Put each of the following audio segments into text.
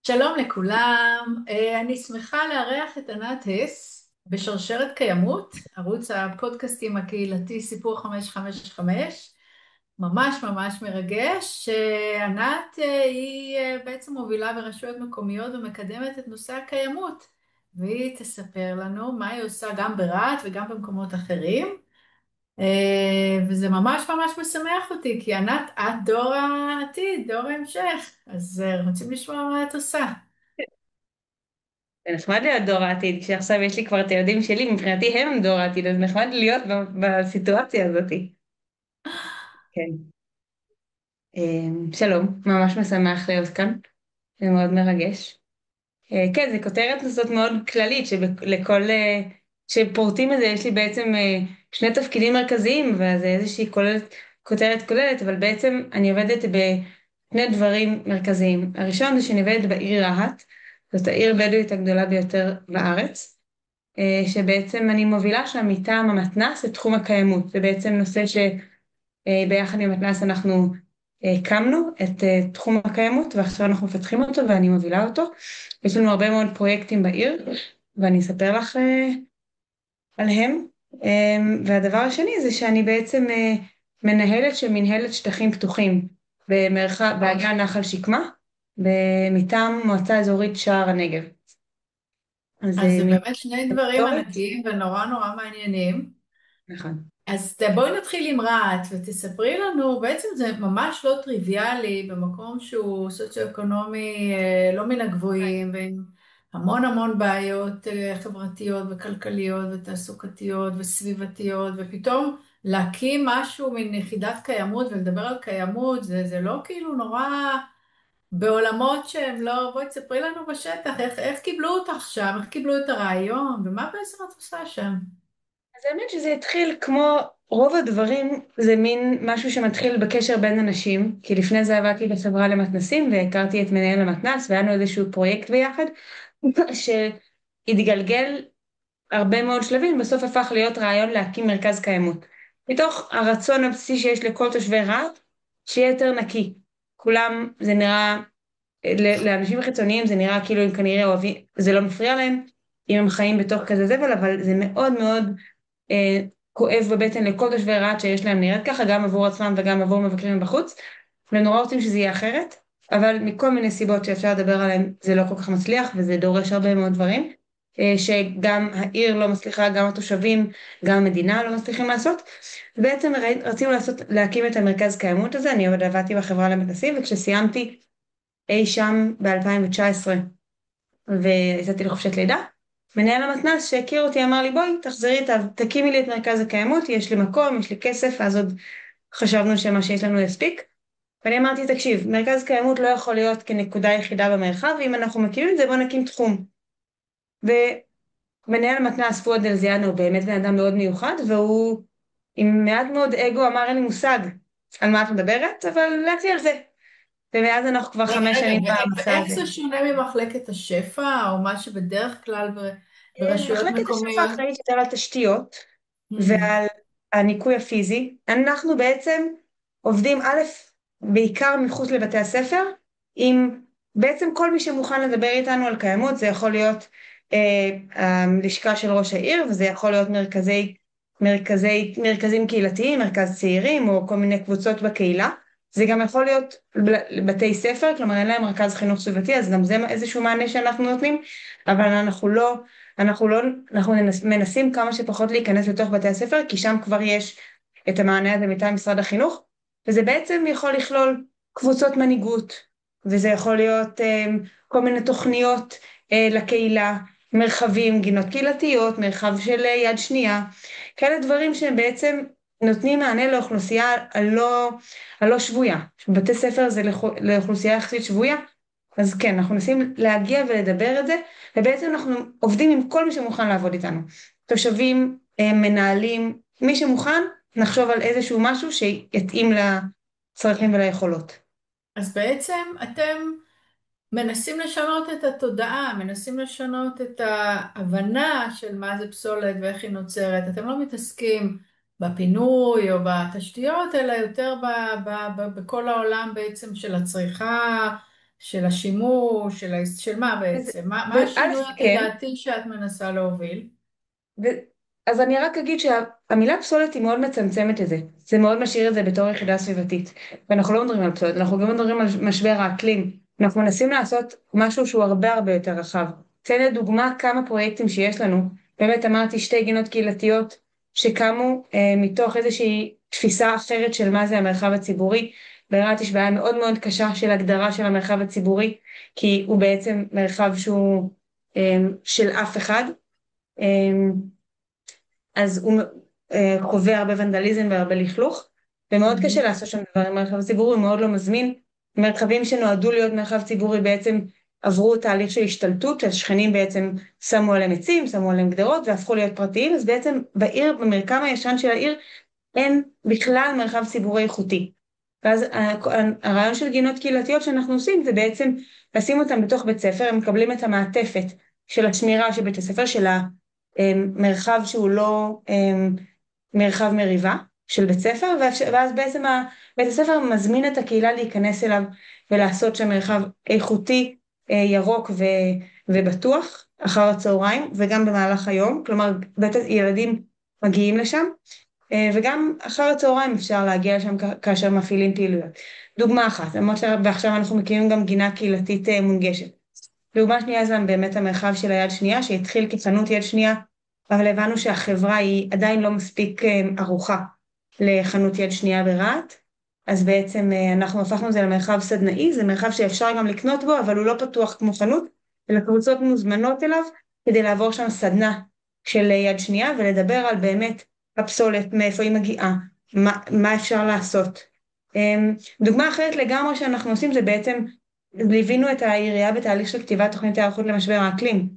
שלום לכולם, אני שמחה לארח את ענת הס בשרשרת קיימות, ערוץ הפודקאסטים הקהילתי סיפור 555, ממש ממש מרגש. ענת היא בעצם מובילה ברשויות מקומיות ומקדמת את נושא הקיימות, והיא תספר לנו מה היא עושה גם ברהט וגם במקומות אחרים, וזה ממש ממש משמח אותי, כי ענת, את דור העתיד, דור ההמשך, אז רוצים לשמוע מה את עושה. זה נחמד להיות דור העתיד, כשעכשיו יש לי כבר את הילדים שלי, מבחינתי הם דור העתיד, אז נחמד להיות בסיטואציה הזאת. כן. שלום, ממש משמח להיות כאן, זה מאוד מרגש. כן, זה כותרת כזאת מאוד כללית, שפורטים את זה, יש לי בעצם שני תפקידים מרכזיים, וזה איזושהי כותרת כוללת, אבל בעצם אני עובדת בשני דברים מרכזיים. הראשון זה שאני עובדת בעיר רהט, זאת העיר הבדואית הגדולה ביותר בארץ. שבעצם אני מובילה שם מטעם המתנ"ס את תחום הקיימות. זה בעצם נושא שביחד עם המתנ"ס אנחנו הקמנו את תחום הקיימות, ועכשיו אנחנו מפתחים אותו ואני מובילה אותו. יש לנו הרבה מאוד פרויקטים בעיר, ואני אספר לך עליהם. והדבר השני זה שאני בעצם מנהלת של מנהלת שטחים פתוחים באגן נחל שקמה, מטעם מועצה אזורית שער הנגב. אז אז זה מילה באמת שני דברים היסטורית. ענקיים ונורא נורא מעניינים. נכון. אז בואי נתחיל עם רהט ותספרי לנו, בעצם זה ממש לא טריוויאלי במקום שהוא סוציו-אקונומי לא מן הגבוהים, ועם המון המון בעיות חברתיות וכלכליות ותעסוקתיות וסביבתיות, ופתאום להקים משהו מן יחידת קיימות ולדבר על קיימות, זה לא כאילו נורא בעולמות שהם לא, בואי תספרי לנו בשטח, איך קיבלו אותך שם, איך קיבלו את הרעיון, ומה בעצם את עושה שם? אז האמת שזה התחיל כמו רוב הדברים, זה מין משהו שמתחיל בקשר בין אנשים, כי לפני זה עבדתי בחברה למתנסים והכרתי את מנהל המתנס והיה לנו איזשהו פרויקט ביחד שהתגלגל הרבה מאוד שלבים, בסוף הפך להיות רעיון להקים מרכז קיימות. מתוך הרצון הבסיסי שיש לכל תושבי רהט, שיהיה יותר נקי. כולם, זה נראה, לאנשים חיצוניים זה נראה כאילו הם כנראה אוהבים, זה לא מפריע להם, אם הם חיים בתוך כזה זבל, אבל זה מאוד מאוד כואב בבטן לכל תושבי רהט שיש להם נראית ככה, גם עבור עצמם וגם עבור מבקרים מבחוץ, ונורא רוצים שזה יהיה אחרת, אבל מכל מיני סיבות שאפשר לדבר עליהן זה לא כל כך מצליח, וזה דורש הרבה מאוד דברים, שגם העיר לא מצליחה, גם התושבים, גם המדינה לא מצליחים לעשות. ובעצם רצינו להקים את המרכז קיימות הזה, אני עוד עבדתי בחברה למתנסים, וכשסיימתי אי שם ב-2019 ויצאתי לחופשת לידה, מנהל המתנ"ס שהכיר אותי אמר לי בואי תחזרי, תקימי לי את מרכז הקיימות, יש לי מקום, יש לי כסף, אז עוד חשבנו שמה שיש לנו יספיק. ואני אמרתי תקשיב, מרכז קיימות לא יכול להיות כנקודה יחידה במרחב, ואם אנחנו מקימים את זה בוא נקים תחום. ומנהל המתנ"ס פואד אלזיאנו הוא באמת בן אדם מאוד מיוחד, והוא עם מעט מאוד אגו אמר אין לי מושג על מה את מדברת, אבל לכי על זה. ומאז אנחנו כבר רגע, 5 שנים במסע ואיך הזה. זה שונה ממחלקת השפע, או מה שבדרך כלל ברשויות מחלקת השפע מקומיות? אחראית יותר על תשתיות Hmm. ועל הניקוי הפיזי. אנחנו בעצם עובדים א', בעיקר מחוץ לבתי הספר, עם בעצם כל מי שמוכן לדבר איתנו על קיימות, זה יכול להיות הלשכה של ראש העיר, וזה יכול להיות מרכזים קהילתיים, מרכז צעירים, או כל מיני קבוצות בקהילה. זה גם יכול להיות בתי ספר, כלומר אין להם מרכז חינוך סביבתי, אז גם זה איזשהו מענה שאנחנו נותנים, אבל אנחנו מנסים כמה שפחות להיכנס לתוך בתי הספר, כי שם כבר יש את המענה הזה מטעם משרד החינוך, וזה בעצם יכול לכלול קבוצות מנהיגות, וזה יכול להיות כל מיני תוכניות לקהילה, מרחבים, גינות קהילתיות, מרחב של יד שנייה, כאלה דברים שהם בעצם נותנים מענה לאוכלוסייה הלא שבויה. בתי ספר זה לאוכלוסייה יחסית שבויה, אז כן, אנחנו מנסים להגיע ולדבר את זה, ובעצם אנחנו עובדים עם כל מי שמוכן לעבוד איתנו. תושבים, מנהלים, מי שמוכן, נחשוב על איזשהו משהו שיתאים לצרכים וליכולות. אז בעצם אתם מנסים לשנות את התודעה, מנסים לשנות את ההבנה של מה זה פסולת ואיך היא נוצרת. אתם לא מתעסקים בפינוי או בתשתיות, אלא יותר בכל העולם בעצם של הצריכה, של השימוש, של מה אז, בעצם? מה א', השינוי כן, התודעתי שאת מנסה להוביל? ו... אז אני רק אגיד שהמילה פסולת היא מאוד מצמצמת את זה. זה מאוד משאיר את זה בתור יחידה סביבתית. ואנחנו לא מדברים על פסולת, אנחנו גם מדברים על משבר האקלים. אנחנו מנסים לעשות משהו שהוא הרבה הרבה יותר רחב. אתן לדוגמה כמה פרויקטים שיש לנו. באמת אמרתי שתי גינות קהילתיות שקמו מתוך איזושהי תפיסה אחרת של מה זה המרחב הציבורי. ברהט יש בעיה מאוד מאוד קשה של הגדרה של המרחב הציבורי, כי הוא בעצם מרחב שהוא של אף אחד. אז הוא חווה הרבה ונדליזם והרבה לכלוך, ומאוד קשה Mhm. לעשות שם דברים. מרחב ציבורי הוא מאוד לא מזמין. מרחבים שנועדו להיות מרחב ציבורי בעצם עברו תהליך של השתלטות, השכנים בעצם שמו עליהם עצים, שמו עליהם גדרות והפכו להיות פרטיים, אז בעצם בעיר, במרקם הישן של העיר, אין בכלל מרחב ציבורי איכותי. ואז הרעיון של גינות קהילתיות שאנחנו עושים זה בעצם לשים אותם בתוך בית ספר, הם מקבלים את המעטפת של השמירה של בית הספר, של המרחב שהוא לא מרחב מריבה של בית ספר, ואז בעצם בית הספר מזמין את הקהילה להיכנס אליו ולעשות שם מרחב איכותי, ירוק ובטוח אחר הצהריים וגם במהלך היום, כלומר ילדים מגיעים לשם, וגם אחר הצהריים אפשר להגיע לשם כאשר מפעילים פעילויות. דוגמה אחת, ועכשיו אנחנו מקימים גם גינה קהילתית מונגשת. דוגמה שנייה זה באמת המרחב של היד שנייה, שהתחיל כחנות יד שנייה, אבל הבנו שהחברה היא עדיין לא מספיק ערוכה לחנות יד שנייה ברהט, אז בעצם אנחנו הפכנו את זה למרחב סדנאי, זה מרחב שאפשר גם לקנות בו, אבל הוא לא פתוח כמו חנות, אלא קבוצות מוזמנות אליו, כדי לעבור שם סדנה של יד שנייה, ולדבר על באמת הפסולת, מאיפה היא מגיעה, מה אפשר לעשות. דוגמה אחרת לגמרי שאנחנו עושים זה בעצם, ליווינו את העירייה בתהליך של כתיבת תוכנית היערכות למשבר האקלים.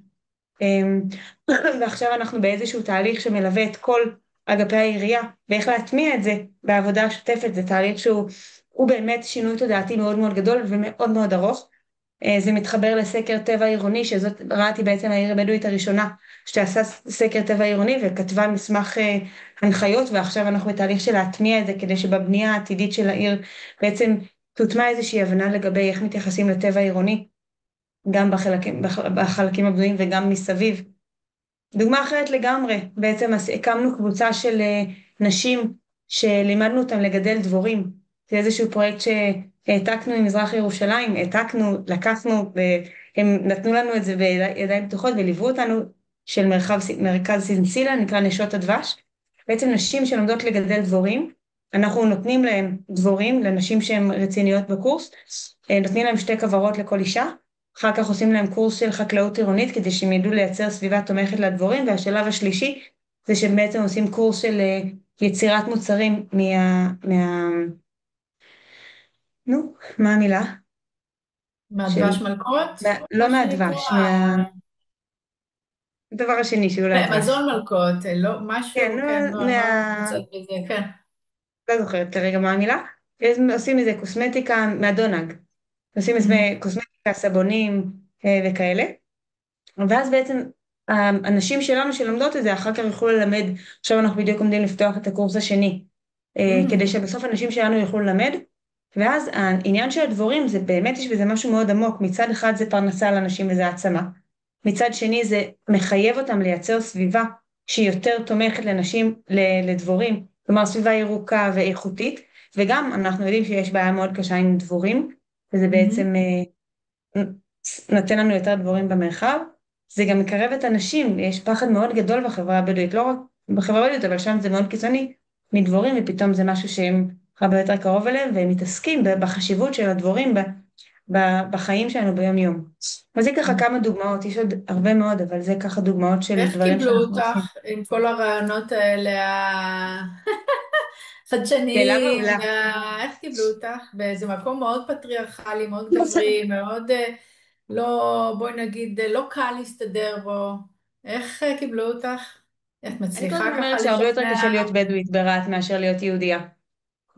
ועכשיו אנחנו באיזשהו תהליך שמלווה את כל אגפי העירייה, ואיך להטמיע את זה בעבודה השוטפת. זה תהליך שהוא באמת שינוי תודעתי מאוד מאוד גדול ומאוד מאוד ארוך. זה מתחבר לסקר טבע עירוני, שזאת ראיתי בעצם העיר הבדואית הראשונה, שעשה סקר טבע עירוני וכתבה מסמך הנחיות, ועכשיו אנחנו בתהליך של להטמיע את זה, כדי שבבנייה העתידית של העיר בעצם תוטמע איזושהי הבנה לגבי איך מתייחסים לטבע עירוני, גם בחלקים הבנויים וגם מסביב. דוגמה אחרת לגמרי, בעצם הקמנו קבוצה של נשים שלימדנו אותם לגדל דבורים. זה איזשהו פרויקט שהעתקנו ממזרח ירושלים, לקחנו, והם נתנו לנו את זה בידיים פתוחות וליוו אותנו, של מרכז סינסילה, נקרא נשות הדבש. בעצם נשים שלומדות לגדל דבורים, אנחנו נותנים להם דבורים, לנשים שהן רציניות בקורס, נותנים להם 2 כוורות לכל אישה, אחר כך עושים להם קורס של חקלאות עירונית כדי שהם ידעו לייצר סביבה תומכת לדבורים, והשלב השלישי זה שהם בעצם עושים קורס של יצירת מוצרים נו, מה המילה? של, מהדבש מלכות, לא מה שנקרא, מהדבש, הדבר השני שהוא לא הדבש. מזון מלכות, לא, כן, משהו, כן, מה קצת בזה, כן. לא זוכרת כרגע מה המילה. עושים מזה קוסמטיקה מהדונג. עושים מזה קוסמטיקה, סבונים וכאלה. ואז בעצם הנשים שלנו שלומדות את זה אחר כך יוכלו ללמד. עכשיו אנחנו בדיוק עומדים לפתוח את הקורס השני, כדי שבסוף הנשים שלנו יוכלו ללמד. ואז העניין של הדבורים זה באמת, יש בזה משהו מאוד עמוק. מצד אחד זה פרנסה לאנשים וזה העצמה, מצד שני זה מחייב אותם לייצר סביבה שהיא יותר תומכת לנשים, לדבורים, כלומר סביבה ירוקה ואיכותית. וגם אנחנו יודעים שיש בעיה מאוד קשה עם דבורים, וזה בעצם נותן לנו יותר דבורים במרחב. זה גם מקרב את הנשים, יש פחד מאוד גדול בחברה הבדואית, לא רק בחברה הבדואית, אבל שם זה מאוד קיצוני, מדבורים, ופתאום זה משהו שהם הרבה יותר קרוב אליהם, והם מתעסקים בחשיבות של הדבורים בחיים שלנו ביום יום. אז זה ככה כמה דוגמאות, יש עוד הרבה מאוד, אבל זה ככה דוגמאות של איך דברים קיבלו שאנחנו עושים. אותך עם כל הרעיונות האלה שאלה החדשניים? מעולה. איך קיבלו אותך? באיזה מקום מאוד פטריארכלי, מאוד גברי, מאוד לא, בואי נגיד, לא קל להסתדר בו. איך קיבלו אותך? את אני כל מצליחה הזמן ככה אומרת שהרבה יותר לשכנע? קשה להיות בדואית ברהט מאשר להיות יהודייה.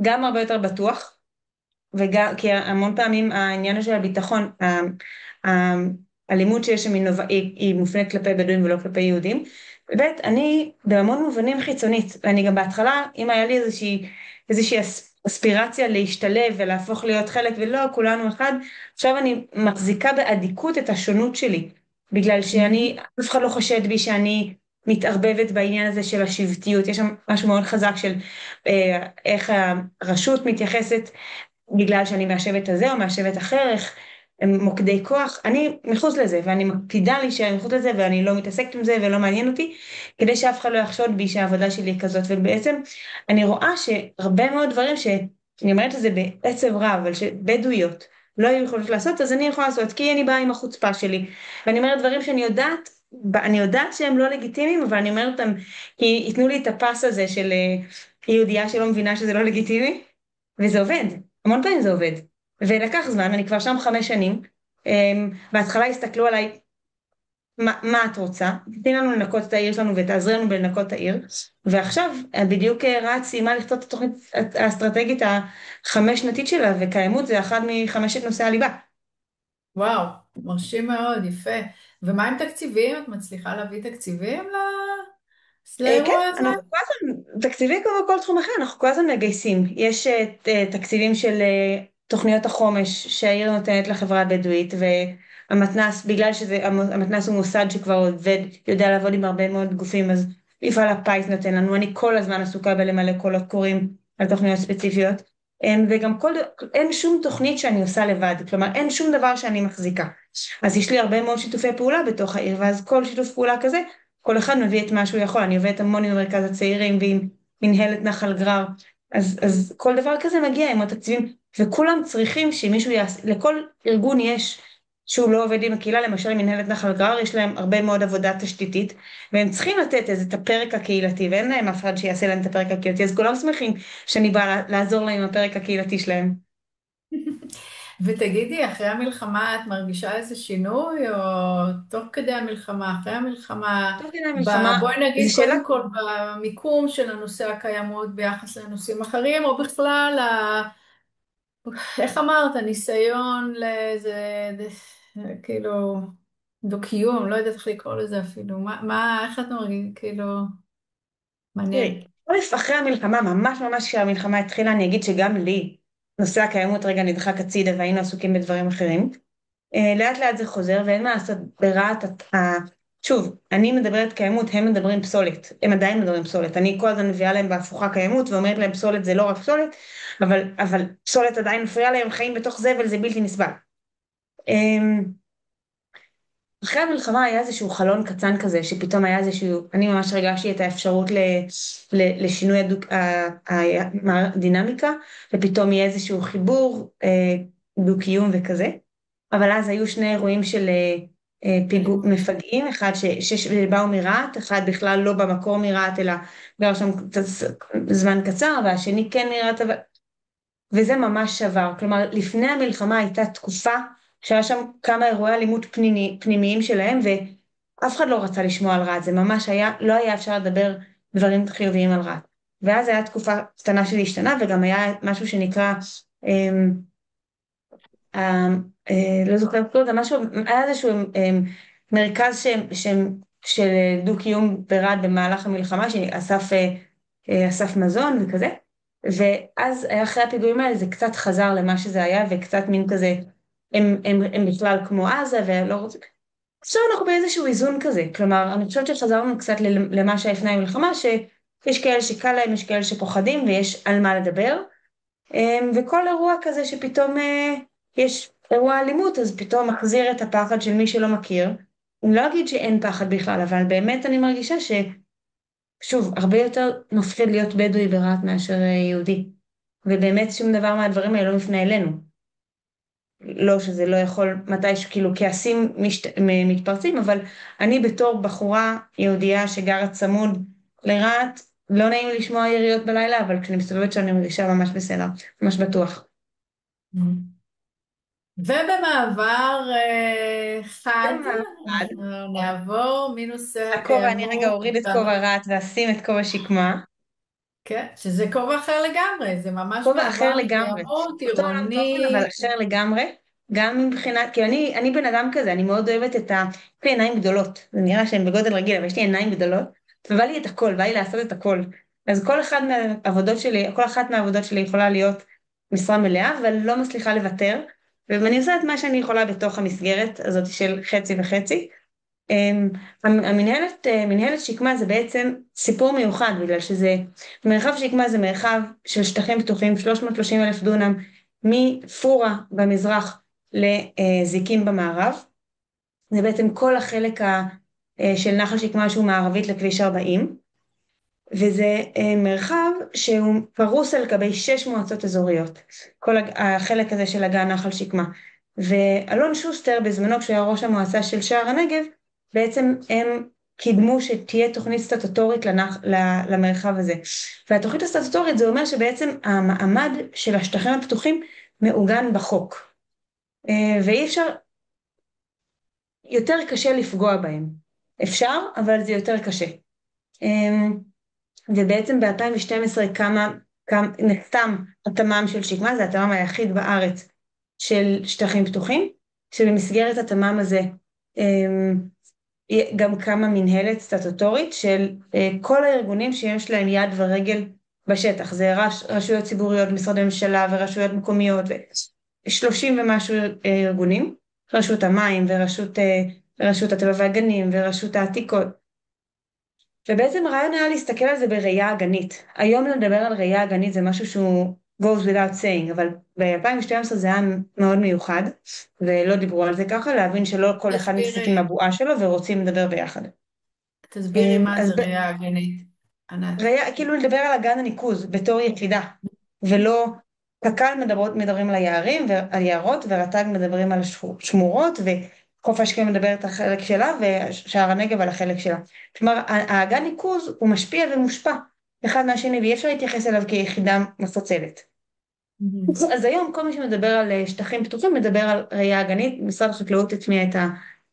גם הרבה יותר בטוח, וגם, כי המון פעמים העניין של הביטחון, האלימות שיש שם היא מופנית כלפי בדואים ולא כלפי יהודים. ובית, אני בהמון מובנים חיצונית, ואני גם בהתחלה, אם היה לי איזושהי אספירציה להשתלב ולהפוך להיות חלק, ולא, כולנו אחד. עכשיו אני מחזיקה באדיקות את השונות שלי, בגלל שאני, אף אחד לא חושד בי שאני מתערבבת בעניין הזה של השבטיות. יש שם משהו מאוד חזק של איך הרשות מתייחסת, בגלל שאני מהשבט הזה או מהשבט אחר, איך הם מוקדי כוח. אני מחוץ לזה, ואני מקפידה להישאר מחוץ לזה, ואני לא מתעסקת עם זה ולא מעניין אותי, כדי שאף אחד לא יחשוד בי שהעבודה שלי היא כזאת. ובעצם אני רואה שהרבה מאוד דברים שאני אומרת את זה בעצב רב, אבל שבדואיות לא היו יכולות לעשות, אז אני יכולה לעשות, כי אני באה עם החוצפה שלי, ואני אומרת דברים שאני יודעת, אני יודעת שהם לא לגיטימיים, אבל אני אומרת אותם, כי ייתנו לי את הפס הזה של יהודייה שלא מבינה שזה לא לגיטימי, וזה עובד. המון פעמים זה עובד. ולקח זמן, אני כבר שם 5 שנים. בהתחלה הסתכלו עליי, מה את רוצה? תתני לנו לנקות את העיר שלנו ותעזרי לנו בלנקות את העיר. ועכשיו בדיוק רעת סיימה לכתוב את התוכנית האסטרטגית ה5 שנתית שלה, וקיימות זה אחד מחמשת נושאי הליבה. וואו, מרשים מאוד, יפה. ומה עם תקציבים? את מצליחה להביא תקציבים כן, לאירוע הזה? אנחנו כל הזמן, תקציבים כמו בכל תחום אחר, אנחנו כל הזמן מגייסים. יש תקציבים של תוכניות החומש שהעיר נותנת לחברה הבדואית, והמתנ"ס, בגלל שהמתנ"ס הוא מוסד שכבר עובד, יודע לעבוד עם הרבה מאוד גופים, אז מפעל הפיס נותן לנו. אני כל הזמן עסוקה בלמלא קולות קוראים על תוכניות ספציפיות, וגם אין שום תוכנית שאני עושה לבד, כלומר אין שום דבר שאני מחזיקה. אז יש לי הרבה מאוד שיתופי פעולה בתוך העיר, ואז כל שיתוף פעולה כזה, כל אחד מביא את מה שהוא יכול. אני עובדת המון עם מרכז הצעירים ועם מנהלת נחל גרר, אז כל דבר כזה מגיע עם התקציבים, וכולם צריכים שמישהו יעשה, לכל ארגון יש שהוא לא עובד עם הקהילה, למשל עם מנהלת נחל גרר, יש להם הרבה מאוד עבודה תשתיתית, והם צריכים לתת איזה את הפרק הקהילתי, ואין להם אף אחד שיעשה להם את הפרק הקהילתי, אז כולם שמחים שאני באה לעזור להם עם הפרק הקהילתי שלהם. ותגידי, אחרי המלחמה את מרגישה איזה שינוי, או תוך כדי המלחמה, אחרי המלחמה, תוך כדי המלחמה, בואי נגיד זו שאלה. קודם כל במיקום של הנושא הקיימות ביחס לנושאים אחרים, או בכלל, איך אמרת, הניסיון לאיזה, כאילו, דו-קיום, לא יודעת איך לקרוא לזה אפילו, איך את מרגישה, כאילו, מעניין. תראי, א', אחרי המלחמה, ממש ממש כשהמלחמה התחילה, אני אגיד שגם לי, נושא הקיימות רגע נדחק הצידה והיינו עסוקים בדברים אחרים. לאט לאט זה חוזר, ואין מה לעשות ברעת, שוב, אני מדברת קיימות, הם מדברים פסולת, הם עדיין מדברים פסולת, אני כל הזמן מביאה להם בהפוכה קיימות, ואומרת להם פסולת זה לא רק פסולת, אבל פסולת עדיין מפריעה להם, חיים בתוך זבל, זה בלתי נסבל. אמ, אחרי המלחמה היה איזשהו חלון קטן כזה, שפתאום היה איזשהו, אני ממש הרגשתי את האפשרות לשינוי הדינמיקה, ופתאום יהיה איזשהו חיבור, דו-קיום וכזה. אבל אז היו שני אירועים של מפגעים, אחד שבאו מרהט, אחד בכלל לא במקור מרהט, אלא גר שם זמן קצר, והשני כן מרהט, וזה ממש שבר. כלומר, לפני המלחמה הייתה תקופה שהיה שם כמה אירועי אלימות פנימיים שלהם, ואף אחד לא רצה לשמוע על רהט, זה ממש היה, לא היה אפשר לדבר דברים חיוביים על רהט. ואז הייתה תקופה קטנה שזה השתנה, וגם היה משהו שנקרא, לא זוכרת כלום, זה משהו, היה איזשהו מרכז של דו-קיום ברהט במהלך המלחמה, אסף מזון וכזה, ואז אחרי הפיגועים האלה זה קצת חזר למה שזה היה, וקצת מין כזה, הם בכלל כמו עזה, ולא רוצים, עכשיו אנחנו באיזשהו איזון כזה, כלומר, אני חושבת שחזרנו קצת למה שהיה לפני המלחמה, שיש כאלה שקל להם, יש כאלה שפוחדים, ויש על מה לדבר, וכל אירוע כזה שפתאום יש אירוע אלימות, אז פתאום מחזיר את הפחד של מי שלא מכיר. אני לא אגיד שאין פחד בכלל, אבל באמת אני מרגישה שוב, הרבה יותר מפחיד להיות בדואי ברהט מאשר יהודי. ובאמת שום דבר מהדברים האלה לא מפנה אלינו. לא שזה לא יכול, מתי שכאילו כעסים מתפרצים, אבל אני בתור בחורה יהודייה שגרה צמוד לרהט, לא נעים לי לשמוע יריות בלילה, אבל כשאני מסתובבת שם אני מרגישה ממש בסדר, ממש בטוח. ובמעבר חד, אחד, אנחנו נעבור מנושא הכובע, אני רגע הקיימות, אוריד את כובע רהט ואשים את כובע שקמה. כן, שזה כובע אחר לגמרי, זה ממש כובע אחר מעבר לגמרי. מקיימות, אותו עולם תוכן, אבל עירוני. אחר לגמרי. גם מבחינת, כי אני בן אדם כזה, אני מאוד אוהבת יש לי עיניים גדולות. זה נראה שהן בגודל רגיל, אבל יש לי עיניים גדולות, ובא לי את הכל, בא לי לעשות את הכל. אז כל אחת מהעבודות שלי יכולה להיות משרה מלאה, אבל לא מצליחה לוותר, ואני עושה את מה שאני יכולה בתוך המסגרת הזאת של חצי וחצי. מנהלת שקמה זה בעצם סיפור מיוחד, בגלל מרחב שקמה זה מרחב של שטחים פתוחים, 330,000 דונם, מפורה במזרח לזיקים במערב. זה בעצם כל החלק של נחל שקמה שהוא מערבית לכביש 40, וזה מרחב שהוא פרוס על גבי 6 מועצות אזוריות, כל החלק הזה של אגן נחל שקמה. ואלון שוסטר בזמנו כשהיה ראש המועצה של שער הנגב, בעצם הם קידמו שתהיה תוכנית סטטוטורית למרחב הזה. והתוכנית הסטטוטורית זה אומר שבעצם המעמד של השטחים הפתוחים מעוגן בחוק. ואי אפשר, יותר קשה לפגוע בהם. אפשר, אבל זה יותר קשה. ובעצם ב-2012 נחתם התמ"מ של שקמה, זה התמ"מ היחיד בארץ של שטחים פתוחים, שבמסגרת התמ"מ הזה גם קמה מנהלת סטטוטורית של כל הארגונים שיש להם יד ורגל בשטח, זה רשויות ציבוריות, משרדי ממשלה ורשויות מקומיות, ו30 ומשהו ארגונים, רשות המים ורשות הטבע והגנים ורשות העתיקות, ובעצם הרעיון היה להסתכל על זה בראייה אגנית. היום לדבר על ראייה אגנית זה משהו שהוא goes without saying, אבל ב-2012 זה היה מאוד מיוחד, ולא דיברו על זה ככה, להבין שלא כל אחד מתעסק עם הבועה שלו ורוצים לדבר ביחד. תסבירי מה אז זה ראייה אגנית, ענת. כאילו לדבר על אגן הניקוז בתור יחידה, ולא קק"ל מדברים על היערים ועל יערות, ורט"ג מדברים על השמורות, וחוף אשקלון מדברת על החלק שלה, ושער הנגב על החלק שלה. כלומר, האגן ניקוז הוא משפיע ומושפע אחד מהשני, ואי אפשר להתייחס אליו כיחידה מפוצלת. אז היום כל מי שמדבר על שטחים פתוחים מדבר על ראייה אגנית, משרד החקלאות הטמיע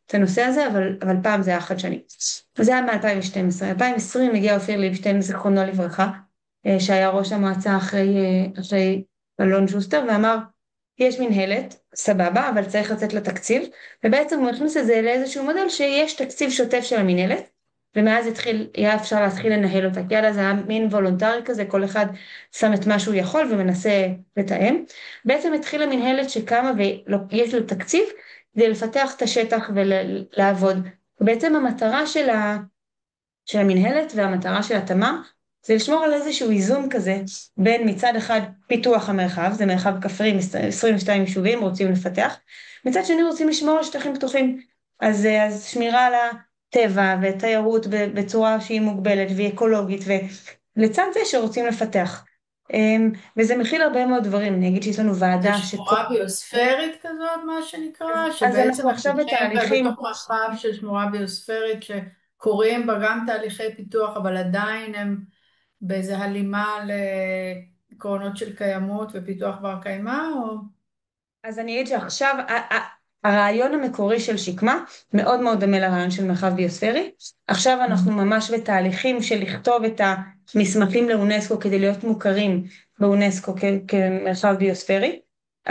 את הנושא הזה, אבל פעם זה היה חדשני. וזה היה מ-2012. 2020 הגיע אופיר ליבשטיין, זיכרונו לברכה, שהיה ראש המועצה אחרי אלון שוסטר, ואמר, יש מנהלת, סבבה, אבל צריך לצאת לתקציב, ובעצם הוא הכניס את זה לאיזשהו מודל שיש תקציב שוטף של המנהלת, ומאז היה אפשר להתחיל לנהל אותה, כי עד אז היה מין וולונטרי כזה, כל אחד שם את מה שהוא יכול ומנסה לתאם. בעצם התחילה מנהלת שקמה ויש לו תקציב, כדי לפתח את השטח ולעבוד. ובעצם המטרה של המנהלת והמטרה של התמ"מ, זה לשמור על איזשהו איזון כזה, בין מצד אחד פיתוח המרחב, זה מרחב כפרי, 22 יישובים רוצים לפתח, מצד שני רוצים לשמור על שטחים פתוחים, אז שמירה על הטבע ותיירות בצורה שהיא מוגבלת והיא אקולוגית, ולצד זה שרוצים לפתח. וזה מכיל הרבה מאוד דברים, אני אגיד שיש לנו ועדה זה שמורה ביוספרית כזאת, מה שנקרא, אז שבעצם אנחנו עכשיו בתהליכים, בתוך מרחב של שמורה ביוספרית, שקורים בה גם תהליכי פיתוח, אבל עדיין הם באיזה הלימה לעקרונות של קיימות ופיתוח בר קיימא, או... אז אני אגיד שעכשיו הרעיון המקורי של שקמה מאוד מאוד דומה לרעיון של מרחב ביוספרי. עכשיו אנחנו ממש בתהליכים של לכתוב את המסמכים לאונסקו כדי להיות מוכרים באונסקו כמרחב ביוספרי,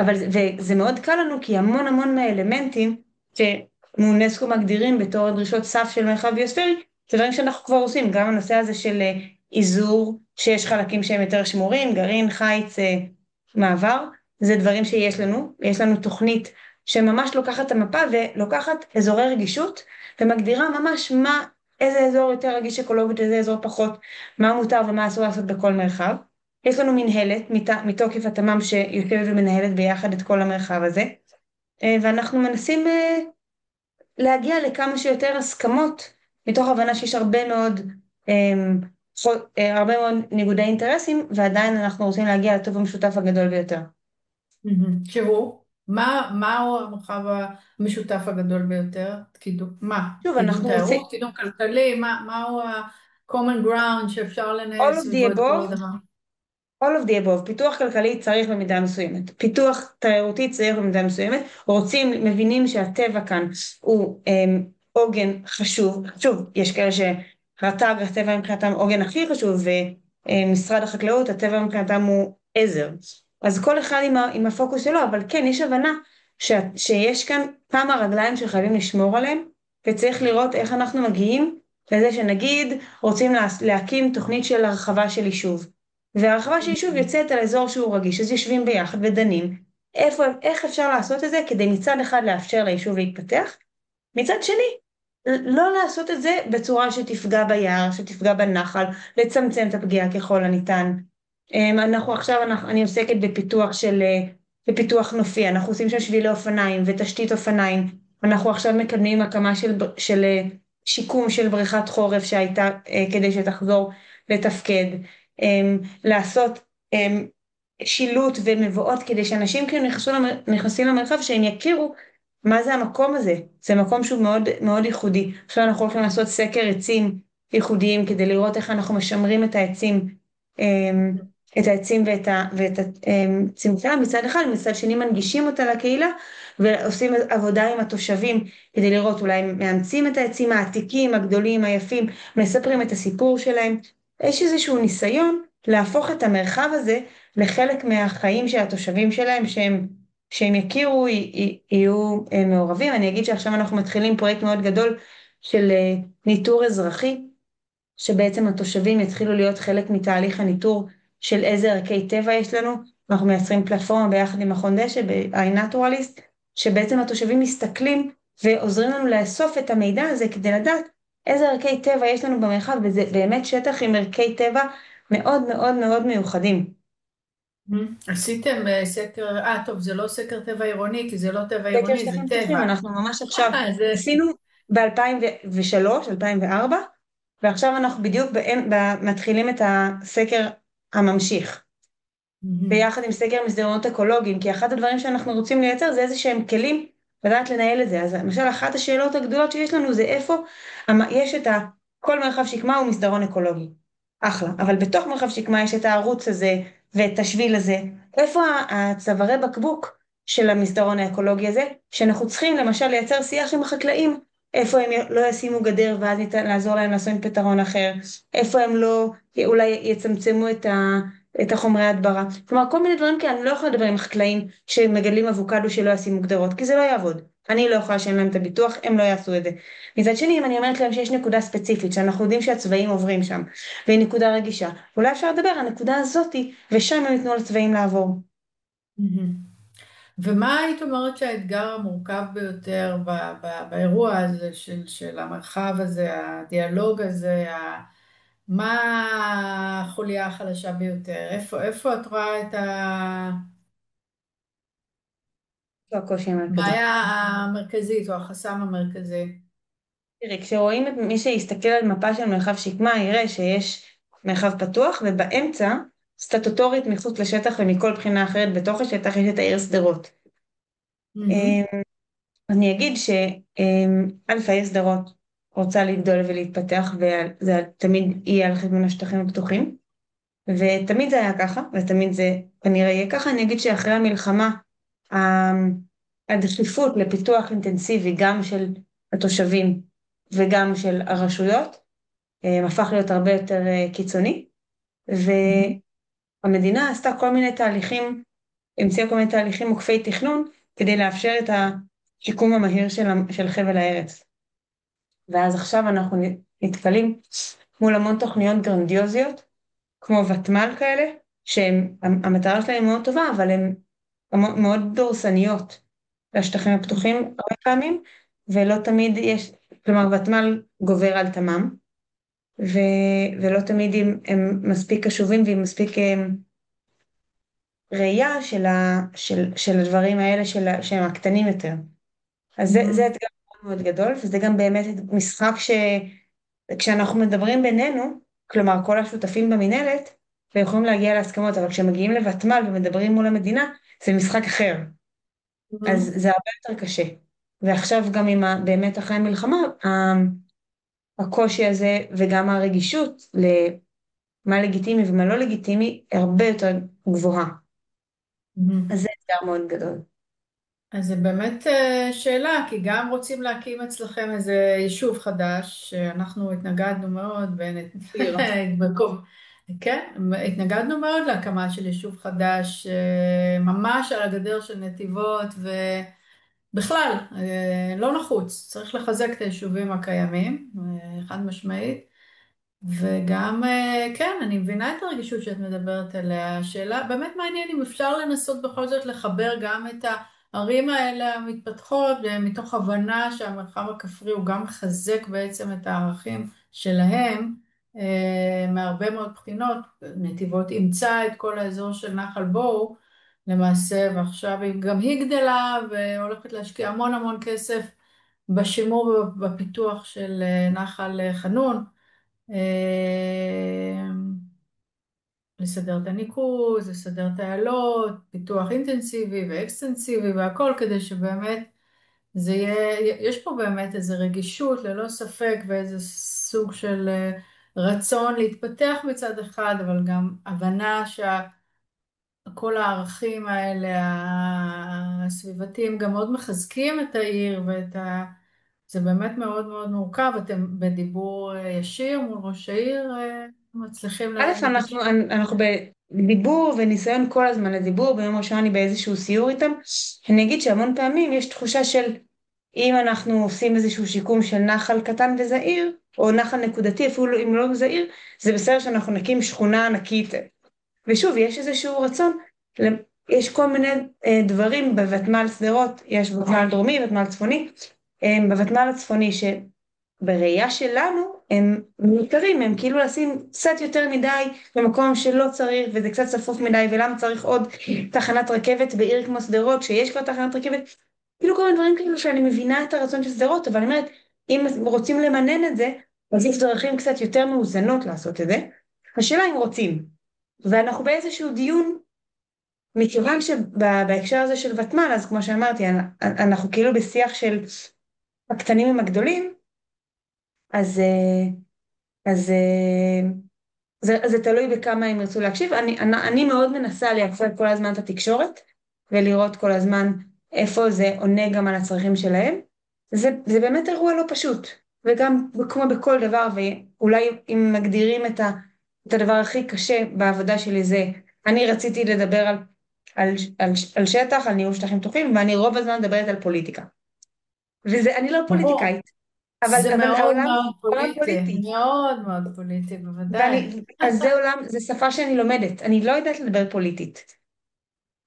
וזה מאוד קל לנו כי המון מהאלמנטים שאונסקו מגדירים בתור דרישות סף של מרחב ביוספרי, זה דברים שאנחנו כבר עושים, גם הנושא הזה של איזור, שיש חלקים שהם יותר שמורים, גרעין, חיץ, מעבר, זה דברים שיש לנו. יש לנו תוכנית שממש לוקחת את המפה ולוקחת אזורי רגישות, ומגדירה ממש איזה אזור יותר רגיש אקולוגית, איזה אזור פחות, מה מותר ומה אסור לעשות בכל מרחב. יש לנו מנהלת מתוקף התמ"מ שיושבת ומנהלת ביחד את כל המרחב הזה, ואנחנו מנסים להגיע לכמה שיותר הסכמות, מתוך הבנה שיש הרבה מאוד ניגודי אינטרסים, ועדיין אנחנו רוצים להגיע לטוב המשותף הגדול ביותר. שהוא? מהו המרחב המשותף הגדול ביותר? קידום, מה? שוב, קידום אנחנו רוצים, תיירות, קידום כלכלי, מהו ה-common ground שאפשר לנהל all of סביבו the את כל above, הדבר? all of the above, פיתוח כלכלי צריך במידה מסוימת, פיתוח תיירותי צריך במידה מסוימת, מבינים שהטבע כאן הוא עוגן חשוב, שוב, יש כאלה שרט"ג, הטבע מבחינתם עוגן הכי חשוב, ומשרד החקלאות, הטבע מבחינתם הוא עזר, אז כל אחד עם הפוקוס שלו, אבל כן, יש הבנה שיש כאן כמה רגליים שחייבים לשמור עליהם, וצריך לראות איך אנחנו מגיעים לזה שנגיד רוצים להקים תוכנית של הרחבה של יישוב, והרחבה של יישוב יוצאת על אזור שהוא רגיש, אז יושבים ביחד ודנים איך אפשר לעשות את זה כדי מצד אחד לאפשר ליישוב להתפתח, מצד שני לא לעשות את זה בצורה שתפגע ביער, שתפגע בנחל, לצמצם את הפגיעה ככל הניתן. אני עוסקת בפיתוח נופי, אנחנו עושים שם שבילי אופניים ותשתית אופניים, אנחנו עכשיו מקדמים הקמה של שיקום של בריכת חורף שהייתה כדי שתחזור לתפקד, לעשות שילוט ומבואות כדי שאנשים כאילו נכנסים למרחב שהם יכירו מה זה המקום הזה. זה מקום שהוא מאוד מאוד ייחודי. עכשיו אנחנו הולכים לעשות סקר עצים ייחודיים כדי לראות איך אנחנו משמרים את העצים, את העצים ואת הצמחייה מצד אחד, מצד שני מנגישים אותה לקהילה ועושים עבודה עם התושבים כדי לראות אולי מאמצים את העצים העתיקים, הגדולים, היפים, מספרים את הסיפור שלהם. יש איזשהו ניסיון להפוך את המרחב הזה לחלק מהחיים של התושבים שלהם, שהם יכירו, יהיו מעורבים. אני אגיד שעכשיו אנחנו מתחילים פרויקט מאוד גדול של ניטור אזרחי, שבעצם התושבים יתחילו להיות חלק מתהליך הניטור של איזה ערכי טבע יש לנו. אנחנו מייצרים פלטפורמה ביחד עם מכון דשא ב-iNaturalist, שבעצם התושבים מסתכלים ועוזרים לנו לאסוף את המידע הזה כדי לדעת איזה ערכי טבע יש לנו במרחב, וזה באמת שטח עם ערכי טבע מאוד מאוד מאוד מיוחדים. עשיתם סקר, טוב, זה לא סקר טבע עירוני, כי זה לא טבע סקר עירוני, זה שטחים פתוחים, טבע. אנחנו ממש עכשיו זה... עשינו ב-2003, 2004, ועכשיו אנחנו בדיוק מתחילים את הסקר הממשיך, ביחד עם סקר מסדרונות אקולוגיים, כי אחד הדברים שאנחנו רוצים לייצר זה איזה שהם כלים לדעת לנהל את זה. אז למשל אחת השאלות הגדולות שיש לנו זה איפה יש כל מרחב שקמה הוא מסדרון אקולוגי. אחלה, אבל בתוך מרחב שקמה יש את הערוץ הזה ואת השביל הזה. איפה הצווארי בקבוק של המסדרון האקולוגי הזה, שאנחנו צריכים למשל לייצר שיח עם החקלאים, איפה הם לא ישימו גדר ואז ניתן לעזור להם לעשות פתרון אחר, איפה הם לא אולי יצמצמו את החומרי ההדברה. כלומר, כל מיני דברים כאלה, אני לא יכולה לדבר עם חקלאים שמגדלים אבוקדו שלא ישימו גדרות, כי זה לא יעבוד. אני לא יכולה שאין להם את הביטוח, הם לא יעשו את זה. מצד שני, אם אני אומרת להם שיש נקודה ספציפית, שאנחנו יודעים שהצבעים עוברים שם, והיא נקודה רגישה, אולי אפשר לדבר על הנקודה הזאתי, ושם הם ייתנו לצבעים לעבור. ומה היית אומרת שהאתגר המורכב ביותר באירוע הזה של המרחב הזה, הדיאלוג הזה, מה החוליה החלשה ביותר? איפה את רואה את זה הקושי המרכזי. הבעיה המרכזית או החסם המרכזי? תראי, כשרואים את מי שיסתכל על מפה של מרחב שקמה, יראה שיש מרחב פתוח, ובאמצע, סטטוטורית מחוץ לשטח ומכל בחינה אחרת בתוך השטח, יש את העיר שדרות. מהמם, אני אגיד שאלף העיר שדרות רוצה לגדול ולהתפתח, וזה תמיד יהיה על חשבון השטחים הפתוחים, ותמיד זה היה ככה, ותמיד זה כנראה יהיה ככה. אני אגיד שאחרי המלחמה, ה- הדחיפות לפיתוח אינטנסיבי גם של התושבים וגם של הרשויות, הפך להיות הרבה יותר קיצוני, מהמם, והמדינה עשתה כל מיני תהליכים, המציאה כל מיני תהליכים עוקפי תכנון, כדי לאפשר את השיקום המהיר של חבל הארץ. ואז עכשיו אנחנו נתקלים מול המון תוכניות גרנדיוזיות, כמו ותמ"ל כאלה, שהמטרה שלהם מאוד טובה, אבל הן מאוד דורסניות לשטחים הפתוחים הרבה פעמים, ולא תמיד יש, כלומר ותמ"ל גובר על תמ"מ, ולא תמיד הם מספיק קשובים ועם מספיק ראייה של הדברים האלה שהם הקטנים יותר. אז זה מהמם, אתגר מאוד מאוד גדול, וזה גם באמת משחק שכשאנחנו מדברים בינינו, כלומר כל השותפים במינהלת, ויכולים להגיע להסכמות, אבל כשמגיעים לוותמ"ל ומדברים מול המדינה, זה משחק אחר. אז מהמם. זה הרבה יותר קשה. ועכשיו גם באמת אחרי המלחמה, הקושי הזה וגם הרגישות למה לגיטימי ומה לא לגיטימי, הרבה יותר גבוהה. מהמם. אז זה אתגר מאוד גדול. אז זה באמת שאלה, כי גם רוצים להקים אצלכם איזה יישוב חדש, שאנחנו התנגדנו מאוד, עיר. כן, התנגדנו מאוד להקמה של יישוב חדש, ממש על הגדר של נתיבות, בכלל, לא נחוץ, צריך לחזק את היישובים הקיימים, חד משמעית. וגם, כן, אני מבינה את הרגישות שאת מדברת עליה. השאלה, באמת מעניין אם אפשר לנסות בכל זאת לחבר גם את הערים האלה המתפתחות, מתוך הבנה שהמרחב הכפרי הוא גם מחזק בעצם את הערכים שלהם, מהרבה מאוד בחינות. נתיבות אימצה את כל האזור של נחל בואו, למעשה, ועכשיו גם היא גדלה והולכת להשקיע המון המון כסף בשימור ובפיתוח של נחל חנון. אה, לסדר את הניקוז, לסדר את העלות, פיתוח אינטנסיבי ואקסטנסיבי והכל כדי שבאמת זה יהיה, יש פה באמת איזו רגישות ללא ספק ואיזה סוג של רצון להתפתח מצד אחד, אבל גם הבנה שכל הערכים האלה הסביבתיים גם מאוד מחזקים את העיר ואת זה באמת מאוד מאוד מורכב. אתם בדיבור ישיר מול ראש העיר מצליחים א', לגשר? אנחנו בדיבור וניסיון כל הזמן לדיבור, ביום ראשון אני באיזשהו סיור איתם. אני אגיד שהמון פעמים יש תחושה של אם אנחנו עושים איזשהו שיקום של נחל קטן וזעיר, או נחל נקודתי, אפילו אם לא זעיר, זה בסדר שאנחנו נקים שכונה ענקית. ושוב, יש איזשהו רצון, יש כל מיני דברים בוותמ"ל שדרות, יש ותמ"ל דרומי, ותמ"ל צפוני, בוותמ"ל הצפוני שבראייה שלנו הם מיותרים, הם כאילו לשים קצת יותר מדי במקום שלא צריך, וזה קצת צפוף מדי, ולמה צריך עוד תחנת רכבת בעיר כמו שדרות, שיש כבר תחנת רכבת, כאילו כל מיני דברים כאילו שאני מבינה את הרצון של שדרות, אבל אני אומרת, אם רוצים למנן את זה, אז יש דרכים קצת יותר מאוזנות לעשות את זה. השאלה אם רוצים. ואנחנו באיזשהו דיון, מכיוון שבהקשר הזה של ותמ"ל, אז כמו שאמרתי, אנחנו כאילו בשיח של הקטנים עם הגדולים, אז, אז זה תלוי בכמה הם ירצו להקשיב. אני מאוד מנסה לייצר כל הזמן את התקשורת, ולראות כל הזמן איפה זה עונה גם על הצרכים שלהם. זה באמת אירוע לא פשוט, וגם כמו בכל דבר, ואולי אם מגדירים את הדבר הכי קשה בעבודה שלי זה, אני רציתי לדבר על שטח, על ניהול שטחים פתוחים, ואני רוב הזמן מדברת על פוליטיקה. אני לא ברור. פוליטיקאית, אבל, זה אבל מאוד העולם מאוד הוא עולם פוליטי, פוליטי. מאוד מאוד פוליטי, בוודאי. אז זה עולם, זה שפה שאני לומדת, אני לא יודעת לדבר פוליטית,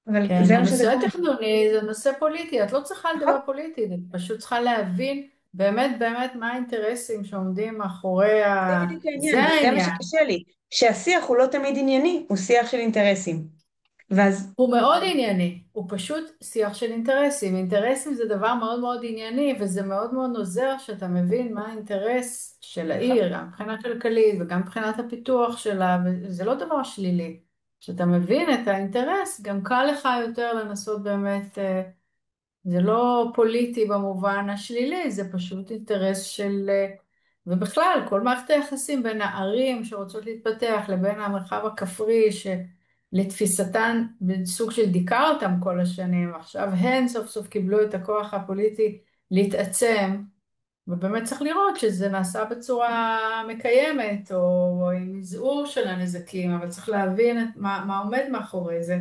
אבל כן, זה מה שזה הנושא קורה. התכנוני זה נושא פוליטי, את לא צריכה נכון? לדבר פוליטית, את פשוט צריכה להבין באמת באמת מה האינטרסים שעומדים מאחורי זה בדיוק זה העניין, וזה מה העניין. שקשה לי, שהשיח הוא לא תמיד ענייני, הוא שיח של אינטרסים. ואז, הוא מאוד ענייני, הוא פשוט שיח של אינטרסים. אינטרסים זה דבר מאוד מאוד ענייני, וזה מאוד מאוד עוזר שאתה מבין מה האינטרס של נכון, העיר, גם מבחינה כלכלית וגם מבחינת הפיתוח שלה, וזה לא דבר שלילי. כשאתה מבין את האינטרס, גם קל לך יותר לנסות באמת, זה לא פוליטי במובן השלילי, זה פשוט אינטרס של, ובכלל, כל מערכת היחסים בין הערים שרוצות להתפתח לבין המרחב הכפרי, שלתפיסתן בסוג של דיכא אותם כל השנים, עכשיו הן סוף סוף קיבלו את הכוח הפוליטי להתעצם, ובאמת צריך לראות שזה נעשה בצורה מקיימת, או עם מזעור של הנזקים, אבל צריך להבין מה עומד מאחורי זה,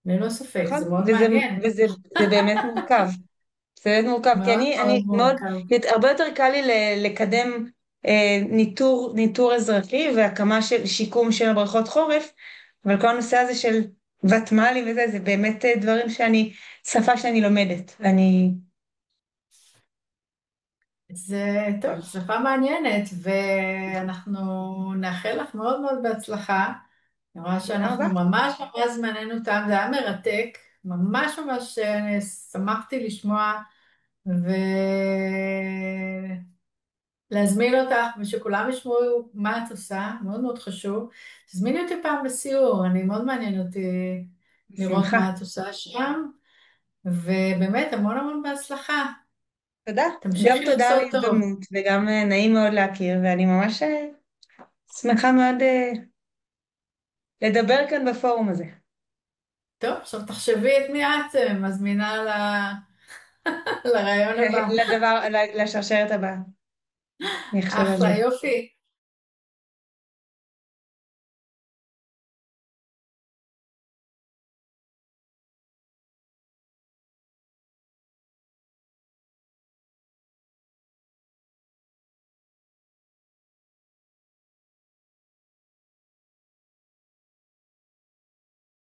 ללא ספק, נכון, זה מאוד מעניין, וזה באמת מורכב. זה באמת מורכב, כי מאוד אני מאוד מאוד, מורכב. הרבה יותר קל לי לקדם ניטור אזרחי והקמה של שיקום של בריכות חורף, אבל כל הנושא הזה של ותמ"לים וזה, זה באמת דברים שפה שאני לומדת, זה טוב, שפה מעניינת, ואנחנו נאחל לך מאוד מאוד בהצלחה. אני רואה תודה רבה. שאנחנו ממש ממש זמננו תם, זה היה מרתק, ממש ממש שמחתי לשמוע ולהזמין אותך ושכולם ישמעו מה את עושה, מאוד מאוד חשוב. תזמיני אותי פעם לסיור, אני מאוד מעניין אותי לראות בשמחה. מה את עושה שם, ובאמת המון המון בהצלחה. תודה. גם תמשיכי תודה על לעשות טוב. ההזדמנות, וגם נעים מאוד להכיר, ואני ממש שמחה מאוד לדבר כאן בפורום הזה. טוב, עכשיו תחשבי את מי את מזמינה לרעיון הבא. לשרשרת הבאה. אני אחשוב על זה. אחלה, יופי.